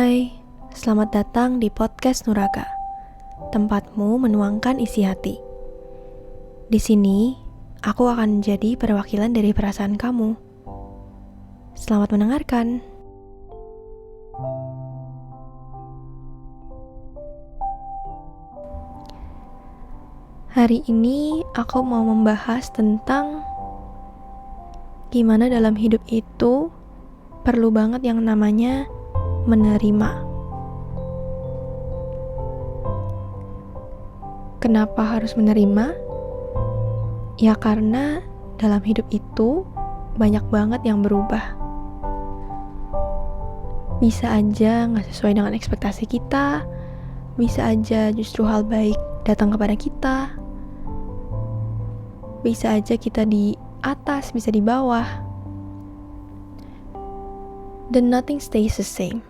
Hai, selamat datang di podcast Nuraga, tempatmu menuangkan isi hati. Di sini, aku akan menjadi perwakilan dari perasaan kamu. Selamat mendengarkan. Hari ini aku mau membahas tentang gimana dalam hidup itu perlu banget yang namanya menerima. Kenapa harus menerima? Ya karena dalam hidup itu banyak banget yang berubah. Bisa aja gak sesuai dengan ekspektasi kita, bisa aja justru hal baik datang kepada kita, bisa aja kita di atas, bisa di bawah, dan nothing stays the same.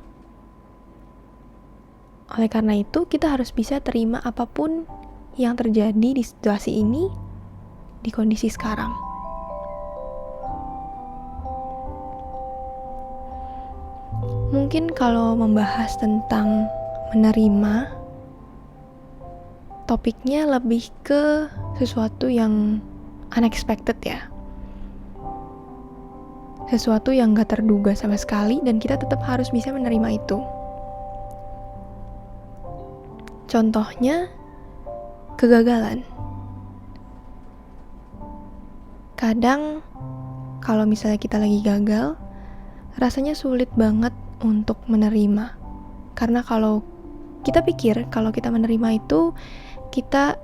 Oleh karena itu, kita harus bisa terima apapun yang terjadi di situasi ini, di kondisi sekarang. Mungkin kalau membahas tentang menerima, topiknya lebih ke sesuatu yang unexpected ya. Sesuatu yang gak terduga sama sekali dan kita tetap harus bisa menerima itu. Contohnya, kegagalan. Kadang, kalau misalnya kita lagi gagal, rasanya sulit banget untuk menerima. Karena kalau kita pikir, kalau kita menerima itu, kita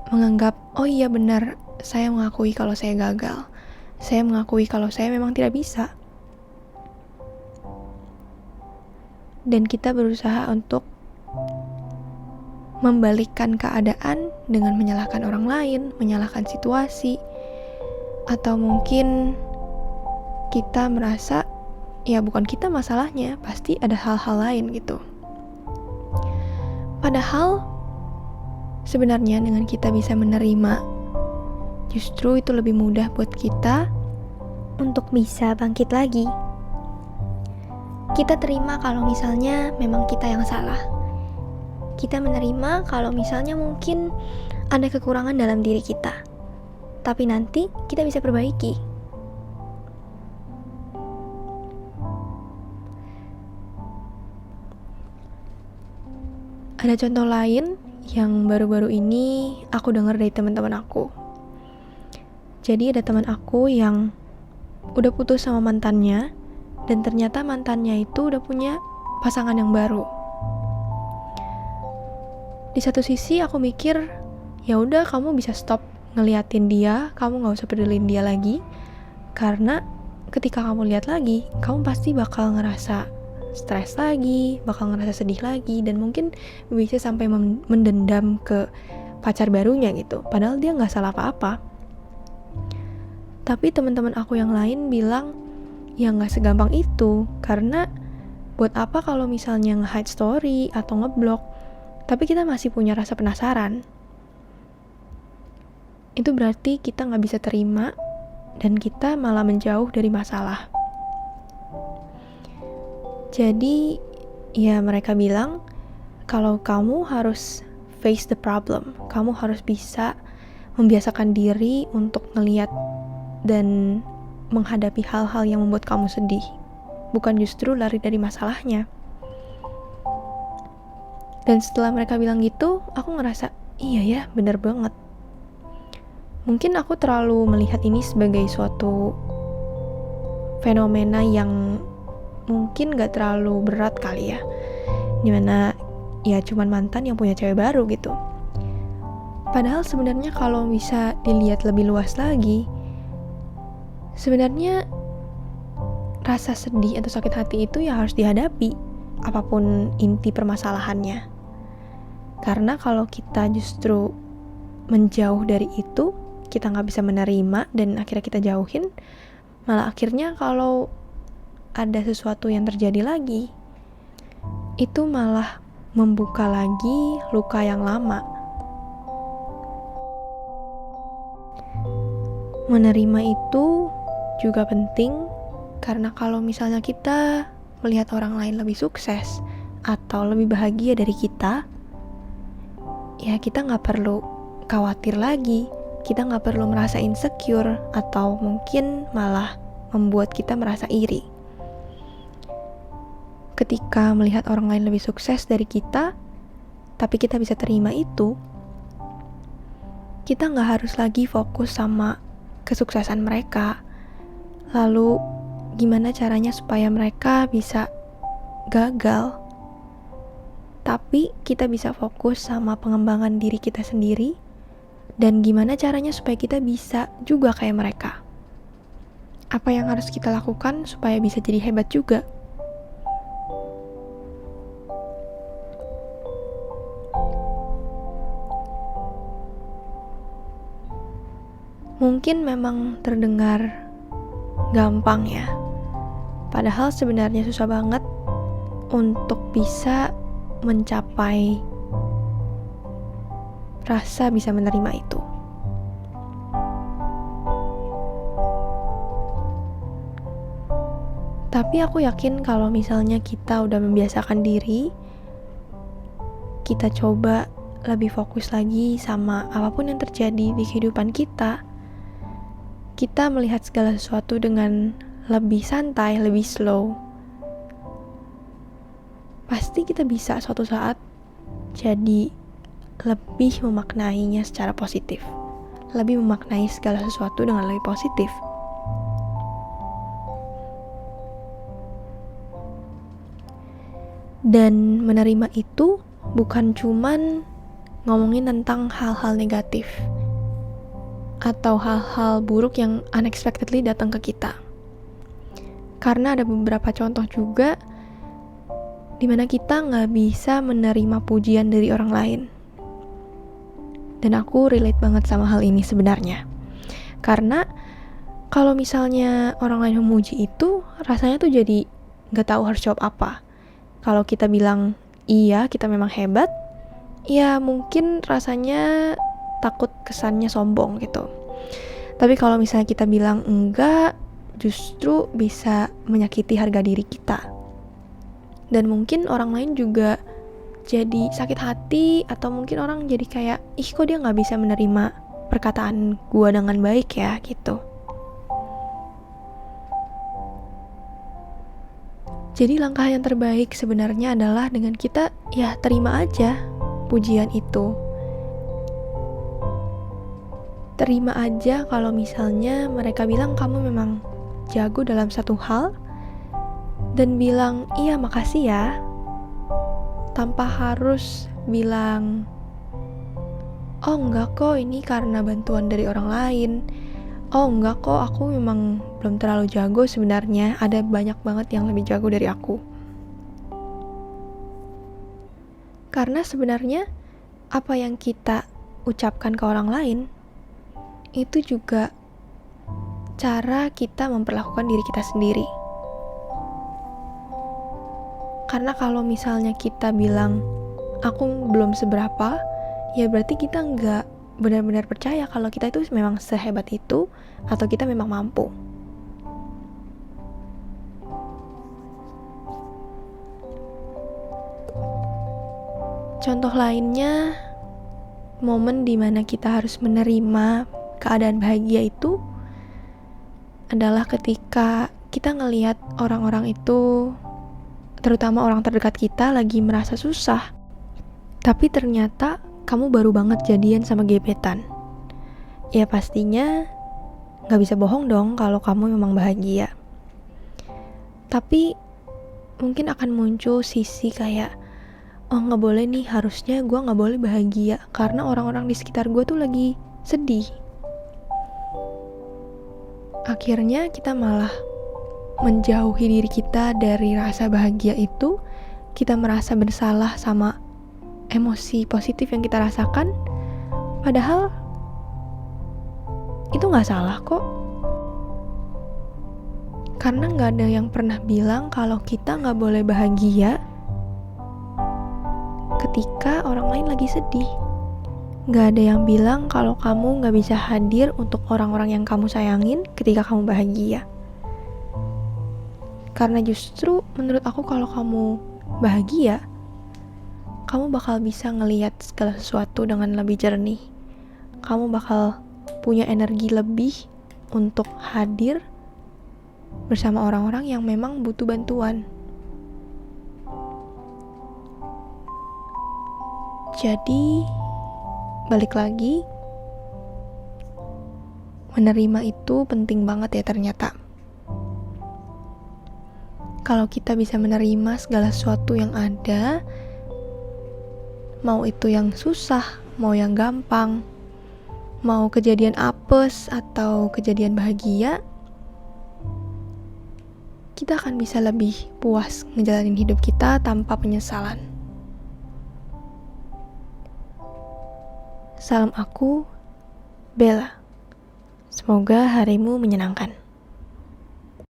menganggap, oh iya benar, saya mengakui kalau saya gagal. Saya mengakui kalau saya memang tidak bisa. Dan kita berusaha untuk membalikkan keadaan dengan menyalahkan orang lain, menyalahkan situasi, atau mungkin kita merasa, ya bukan kita masalahnya, pasti ada hal-hal lain gitu. Padahal, sebenarnya dengan kita bisa menerima, justru itu lebih mudah buat kita untuk bisa bangkit lagi. Kita terima kalau misalnya memang kita yang salah. Kita menerima kalau misalnya mungkin ada kekurangan dalam diri kita, tapi nanti kita bisa perbaiki. Ada contoh lain yang baru-baru ini aku dengar dari teman-teman aku. Jadi ada teman aku yang udah putus sama mantannya, dan ternyata mantannya itu udah punya pasangan yang baru. Di satu sisi aku mikir, ya udah kamu bisa stop ngeliatin dia, kamu nggak usah pedulin dia lagi, karena ketika kamu lihat lagi, kamu pasti bakal ngerasa stres lagi, bakal ngerasa sedih lagi, dan mungkin bisa sampai mendendam ke pacar barunya gitu. Padahal dia nggak salah apa-apa. Tapi teman-teman aku yang lain bilang, ya nggak segampang itu, karena buat apa kalau misalnya nge-hide story atau ngeblok, tapi kita masih punya rasa penasaran. Itu berarti kita nggak bisa terima dan kita malah menjauh dari masalah. Jadi, ya mereka bilang kalau kamu harus face the problem, kamu harus bisa membiasakan diri untuk ngelihat dan menghadapi hal-hal yang membuat kamu sedih, bukan justru lari dari masalahnya. Dan setelah mereka bilang gitu, aku ngerasa, iya ya, benar banget. Mungkin aku terlalu melihat ini sebagai suatu fenomena yang mungkin gak terlalu berat kali ya. Dimana ya cuman mantan yang punya cewek baru gitu. Padahal sebenarnya kalau bisa dilihat lebih luas lagi, sebenarnya rasa sedih atau sakit hati itu ya harus dihadapi, apapun inti permasalahannya. Karena kalau kita justru menjauh dari itu, kita gak bisa menerima dan akhirnya kita jauhin, malah akhirnya kalau ada sesuatu yang terjadi lagi, itu malah membuka lagi luka yang lama. Menerima itu juga penting, karena kalau misalnya kita melihat orang lain lebih sukses atau lebih bahagia dari kita, ya kita nggak perlu khawatir lagi, kita nggak perlu merasa insecure atau mungkin malah membuat kita merasa iri. Ketika melihat orang lain lebih sukses dari kita, tapi kita bisa terima itu, kita nggak harus lagi fokus sama kesuksesan mereka. Lalu gimana caranya supaya mereka bisa gagal? Tapi kita bisa fokus sama pengembangan diri kita sendiri dan gimana caranya supaya kita bisa juga kayak mereka. Apa yang harus kita lakukan supaya bisa jadi hebat juga? Mungkin memang terdengar gampang ya, padahal sebenarnya susah banget untuk bisa mencapai rasa bisa menerima itu. Tapi aku yakin kalau misalnya kita udah membiasakan diri, kita coba lebih fokus lagi sama apapun yang terjadi di kehidupan kita melihat segala sesuatu dengan lebih santai, lebih slow, pasti kita bisa suatu saat jadi lebih memaknainya secara positif, lebih memaknai segala sesuatu dengan lebih positif. Dan menerima itu bukan cuman ngomongin tentang hal-hal negatif atau hal-hal buruk yang unexpectedly datang ke kita. Karena ada beberapa contoh juga dimana kita nggak bisa menerima pujian dari orang lain. Dan aku relate banget sama hal ini sebenarnya. Karena kalau misalnya orang lain memuji itu, rasanya tuh jadi nggak tahu harus jawab apa. Kalau kita bilang iya, kita memang hebat, ya mungkin rasanya takut kesannya sombong gitu. Tapi kalau misalnya kita bilang enggak, justru bisa menyakiti harga diri kita. Dan mungkin orang lain juga jadi sakit hati, atau mungkin orang jadi kayak, ih kok dia gak bisa menerima perkataan gua dengan baik ya, gitu. Jadi langkah yang terbaik sebenarnya adalah dengan kita ya terima aja pujian itu. Terima aja kalau misalnya mereka bilang kamu memang jago dalam satu hal, dan bilang iya makasih ya, tanpa harus bilang oh enggak kok ini karena bantuan dari orang lain, oh enggak kok aku memang belum terlalu jago, sebenarnya ada banyak banget yang lebih jago dari aku. Karena sebenarnya apa yang kita ucapkan ke orang lain itu juga cara kita memperlakukan diri kita sendiri. Karena kalau misalnya kita bilang aku belum seberapa, ya berarti kita nggak benar-benar percaya kalau kita itu memang sehebat itu atau kita memang mampu. Contoh lainnya, momen dimana kita harus menerima keadaan bahagia itu adalah ketika kita ngelihat orang-orang itu, terutama orang terdekat kita, lagi merasa susah. Tapi ternyata kamu baru banget jadian sama gebetan. Ya pastinya gak bisa bohong dong kalau kamu memang bahagia. Tapi mungkin akan muncul sisi kayak, oh gak boleh nih, harusnya gue gak boleh bahagia karena orang-orang di sekitar gue tuh lagi sedih. Akhirnya kita malah menjauhi diri kita dari rasa bahagia itu. Kita merasa bersalah sama emosi positif yang kita rasakan, padahal itu gak salah kok. Karena gak ada yang pernah bilang kalau kita gak boleh bahagia ketika orang lain lagi sedih. Gak ada yang bilang kalau kamu gak bisa hadir untuk orang-orang yang kamu sayangin ketika kamu bahagia. Karena justru menurut aku kalau kamu bahagia, kamu bakal bisa ngelihat segala sesuatu dengan lebih jernih. Kamu bakal punya energi lebih untuk hadir bersama orang-orang yang memang butuh bantuan. Jadi, balik lagi, menerima itu penting banget ya ternyata. Kalau kita bisa menerima segala sesuatu yang ada, mau itu yang susah, mau yang gampang, mau kejadian apes atau kejadian bahagia, kita akan bisa lebih puas ngejalanin hidup kita tanpa penyesalan. Salam aku, Bella. Semoga harimu menyenangkan.